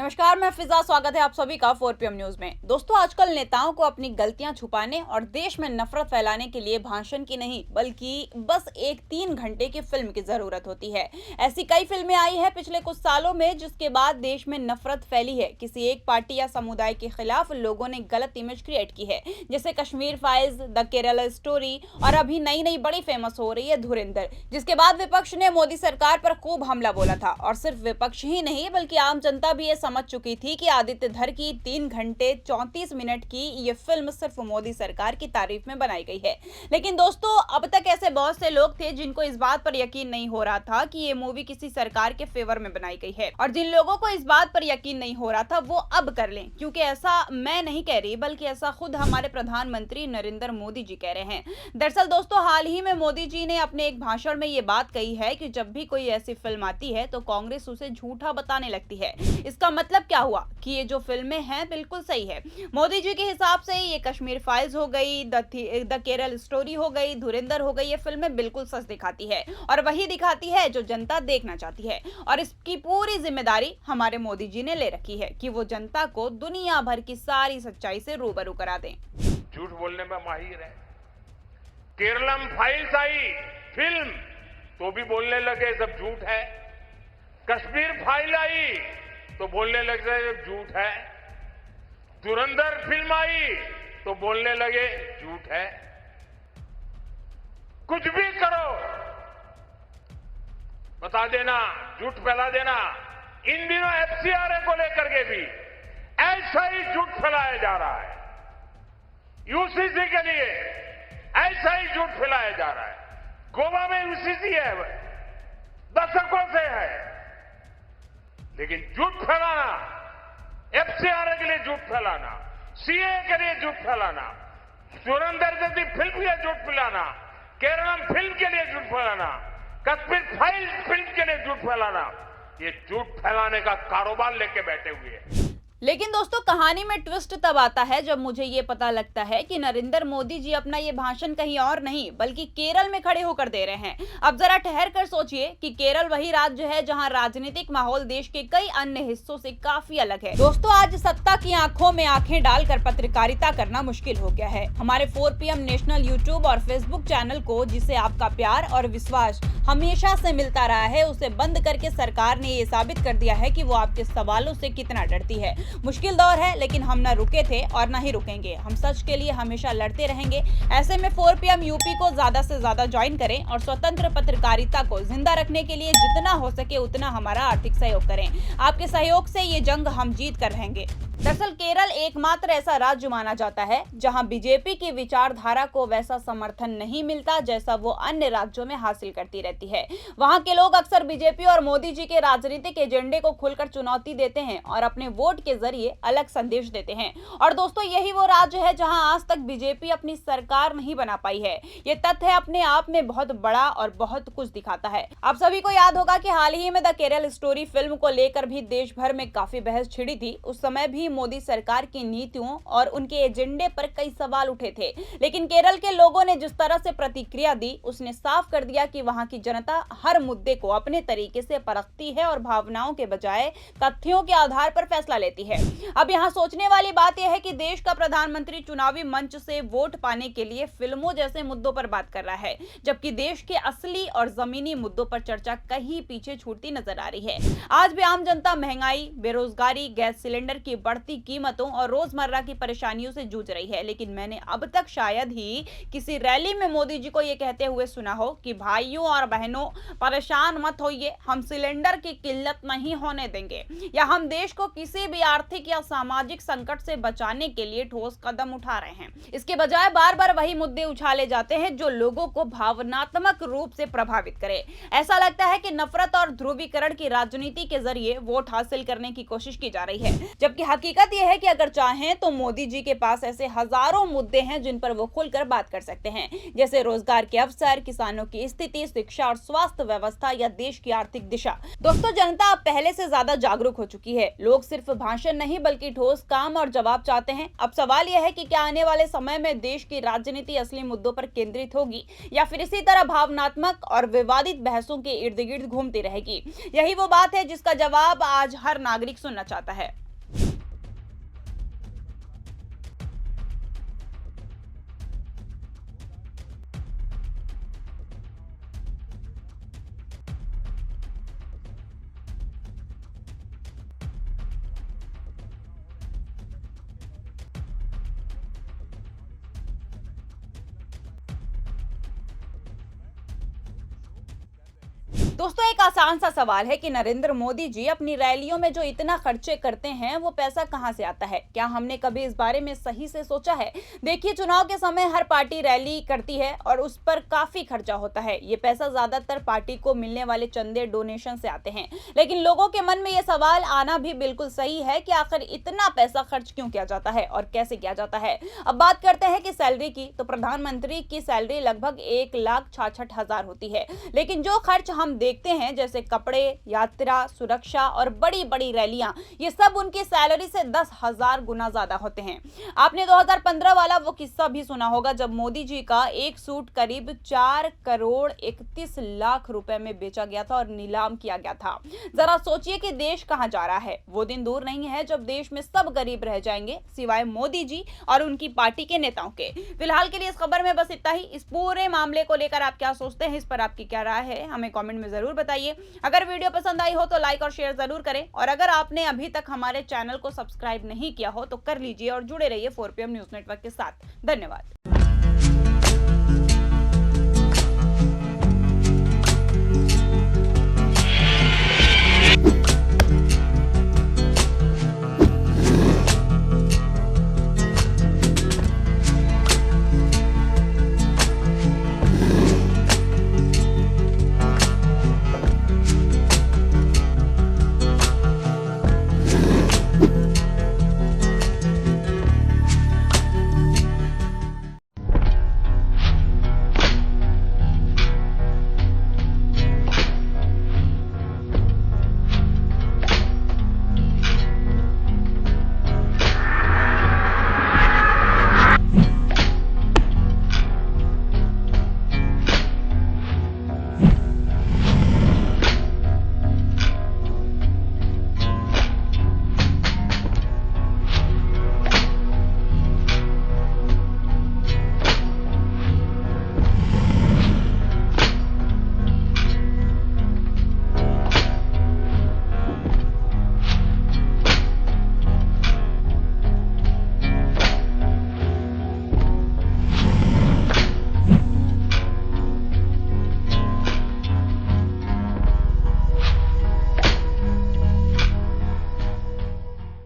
नमस्कार, मैं फिजा। स्वागत है आप सभी का 4 PM न्यूज में। दोस्तों, आजकल नेताओं को अपनी गलतियां छुपाने और देश में नफरत फैलाने के लिए भाषण की नहीं बल्कि बस एक 3 घंटे की फिल्म की जरूरत होती है। ऐसी कई फिल्में आई है पिछले कुछ सालों में जिसके बाद देश में नफरत फैली है। किसी एक पार्टी या समुदाय के खिलाफ लोगों ने गलत इमेज क्रिएट की है, जैसे Kashmir files, the Kerala story और अभी नई बड़ी फेमस हो रही है धुरंधर, जिसके बाद विपक्ष ने मोदी सरकार पर खूब हमला बोला था। और सिर्फ विपक्ष ही नहीं बल्कि आम जनता भी समझ चुकी थी कि आदित्य धर की 3 घंटे 34 मिनट की ये फिल्म सिर्फ मोदी सरकार की तारीफ में बनाई गई है। लेकिन दोस्तों, अब तक ऐसे बहुत से लोग थे जिनको इस बात पर यकीन नहीं हो रहा था कि ये मूवी किसी सरकार के फेवर में बनाई गई है, और जिन लोगों को इस बात पर यकीन नहीं हो रहा था वो अब कर लें, क्योंकि ऐसा मैं नहीं कह रही बल्कि ऐसा खुद हमारे प्रधानमंत्री नरेंद्र मोदी जी कह रहे हैं। दरअसल दोस्तों, हाल ही में मोदी जी ने अपने एक भाषण में ये बात कही है कि जब भी कोई ऐसी फिल्म आती है तो कांग्रेस उसे झूठा बताने लगती है। इसका मतलब क्या हुआ कि ये जो फिल्में हैं बिल्कुल सही है। मोदी जी के हिसाब से ये कश्मीर फाइल्स हो गई, द केरल स्टोरी हो गई, धुरंधर हो गई, ये फिल्में बिल्कुल सच दिखाती है और वही दिखाती है जो जनता देखना चाहती है। और इसकी पूरी जिम्मेदारी हमारे मोदी जी ने ले रखी है कि वो जनता को दुनिया भर की सारी सच्चाई से रूबरू करा दें। झूठ बोलने में माहिर है। केरलम फाइल्स आई फिल्म तो भी बोलने लगे सब झूठ है। कश्मीर फाइल आई तो बोलने लगे झूठ है। धुरंधर फिल्म आई तो बोलने लगे झूठ है। कुछ भी करो बता देना, झूठ फैला देना। इन दिनों एफसीआरए को लेकर के भी ऐसा ही झूठ फैलाया जा रहा है। यूसीसी के लिए ऐसा ही झूठ फैलाया जा रहा है। गोवा में यूसीसी है, दशकों से है, लेकिन झूठ फैलाना, एफसीआरए के लिए झूठ फैलाना, सीए के लिए झूठ फैलाना, धुरंधर जैसी फिल्म के लिए झूठ फैलाना, केरलम फिल्म के लिए झूठ फैलाना, कश्मीर फाइल फिल्म के लिए झूठ फैलाना, ये झूठ फैलाने का कारोबार लेके बैठे हुए हैं। लेकिन दोस्तों, कहानी में ट्विस्ट तब आता है जब मुझे ये पता लगता है कि नरेंद्र मोदी जी अपना ये भाषण कहीं और नहीं बल्कि केरल में खड़े होकर दे रहे हैं। अब जरा ठहर कर सोचिए कि केरल वही राज्य है जहां राजनीतिक माहौल देश के कई अन्य हिस्सों से काफी अलग है। दोस्तों, आज सत्ता की आंखों में आंखें डालकर पत्रकारिता करना मुश्किल हो गया है। हमारे 4 PM नेशनल यूट्यूब और फेसबुक चैनल को, जिसे आपका प्यार और विश्वास हमेशा से मिलता रहा है, उसे बंद करके सरकार ने ये साबित कर दिया है कि वो आपके सवालों से कितना डरती है। मुश्किल दौर है, लेकिन हम न रुके थे और न ही रुकेंगे। हम सच के लिए हमेशा लड़ते रहेंगे। ऐसे में 4 PM यूपी को ज्यादा से ज्यादा ज्वाइन करें और स्वतंत्र पत्रकारिता को जिंदा रखने के लिए जितना हो सके उतना हमारा आर्थिक सहयोग करें। आपके सहयोग से ये जंग हम जीत कर रहेंगे। दरअसल केरल एकमात्र ऐसा राज्य माना जाता है जहां बीजेपी की विचारधारा को वैसा समर्थन नहीं मिलता जैसा वो अन्य राज्यों में हासिल करती रहती है। वहां के लोग अक्सर बीजेपी और मोदी जी के राजनीतिक एजेंडे को खुलकर चुनौती देते हैं और अपने वोट के जरिए अलग संदेश देते हैं। और दोस्तों, यही वो राज्य है जहां आज तक बीजेपी अपनी सरकार नहीं बना पाई है। ये तथ्य अपने आप में बहुत बड़ा और बहुत कुछ दिखाता है। आप सभी को याद होगा कि हाल ही में द केरल स्टोरी फिल्म को लेकर भी देश भर में काफी बहस छिड़ी थी। उस समय भी मोदी सरकार की नीतियों और उनके एजेंडे पर कई सवाल उठे थे, लेकिन केरल के लोगों ने जिस तरह से प्रतिक्रिया दी उसने साफ कर दिया कि वहां की जनता हर मुद्दे को अपने तरीके से परखती है और भावनाओं के बजाय तथ्यों के आधार पर फैसला लेती है। अब यहाँ सोचने वाली बात यह है कि देश का प्रधानमंत्री चुनावी मंच से वोट पाने के लिए फिल्मों जैसे मुद्दों पर बात कर रहा है, जबकि देश के असली और जमीनी मुद्दों पर चर्चा कहीं पीछे छूटती नजर आ रही है। आज भी आम जनता महंगाई, बेरोजगारी, गैस सिलेंडर की बढ़ती कीमतों और रोजमर्रा की परेशानियों से जूझ रही है। लेकिन मैंने अब तक शायद ही किसी रैली में मोदी जी को यह कहते हुए सुना हो कि भाइयों और बहनों परेशान मत होइए, हम सिलेंडर की किल्लत नहीं होने देंगे, या हम देश को किसी भी आर्थिक या सामाजिक संकट से बचाने के लिए ठोस कदम उठा रहे हैं। इसके बजाय बार बार वही मुद्दे उछाले जाते हैं जो लोगों को भावनात्मक रूप से प्रभावित करे। ऐसा लगता है कि नफरत और ध्रुवीकरण की राजनीति के जरिए वोट हासिल करने की कोशिश की जा रही है, जबकि हकीकत यह है कि अगर चाहें तो मोदी जी के पास ऐसे हजारों मुद्दे हैं जिन पर वो खुलकर बात कर सकते हैं, जैसे रोजगार के अवसर, किसानों की स्थिति, शिक्षा और स्वास्थ्य व्यवस्था या देश की आर्थिक दिशा। दोस्तों, जनता अब पहले से ज्यादा जागरूक हो चुकी है। लोग सिर्फ भाषण भाषण नहीं बल्कि ठोस काम और जवाब चाहते हैं। अब सवाल यह है कि क्या आने वाले समय में देश की राजनीति असली मुद्दों पर केंद्रित होगी या फिर इसी तरह भावनात्मक और विवादित बहसों के इर्द गिर्द घूमती रहेगी। यही वो बात है जिसका जवाब आज हर नागरिक सुनना चाहता है। दोस्तों, एक आसान सा सवाल है कि नरेंद्र मोदी जी अपनी रैलियों में जो इतना खर्चे करते हैं वो पैसा कहां से आता है? क्या हमने कभी इस बारे में सही से सोचा है? देखिए, चुनाव के समय हर पार्टी रैली करती है और उस पर काफी खर्चा होता है। ये पैसा ज्यादातर पार्टी को मिलने वाले चंदे, डोनेशन से आते हैं। लेकिन लोगों के मन में ये सवाल आना भी बिल्कुल सही है कि आखिर इतना पैसा खर्च क्यों किया जाता है और कैसे किया जाता है। अब बात करते हैं कि सैलरी की, तो प्रधानमंत्री की सैलरी लगभग 1,66,000 होती है। लेकिन जो खर्च हम देखते हैं जैसे कपड़े, यात्रा, सुरक्षा और बड़ी बड़ी रैलियां, ये सब उनकी सैलरी से 10,000 गुना ज्यादा होते हैं। आपने 2015 वाला वो किस्सा भी सुना होगा जब मोदी जी का एक सूट करीब 4 करोड़ 31 लाख रुपए में बेचा गया था और नीलाम किया गया था। जरा सोचिए कि देश कहां जा रहा है। वो दिन दूर नहीं है जब देश में सब गरीब रह जाएंगे सिवाय मोदी जी और उनकी पार्टी के नेताओं के। फिलहाल के लिए इस खबर में बस इतना ही। इस पूरे मामले को लेकर आप क्या सोचते हैं, इस पर आपकी क्या राय है, हमें कमेंट में जरूर बताइए। अगर वीडियो पसंद आई हो तो लाइक और शेयर जरूर करें और अगर आपने अभी तक हमारे चैनल को सब्सक्राइब नहीं किया हो तो कर लीजिए और जुड़े रहिए 4PM न्यूज नेटवर्क के साथ। धन्यवाद।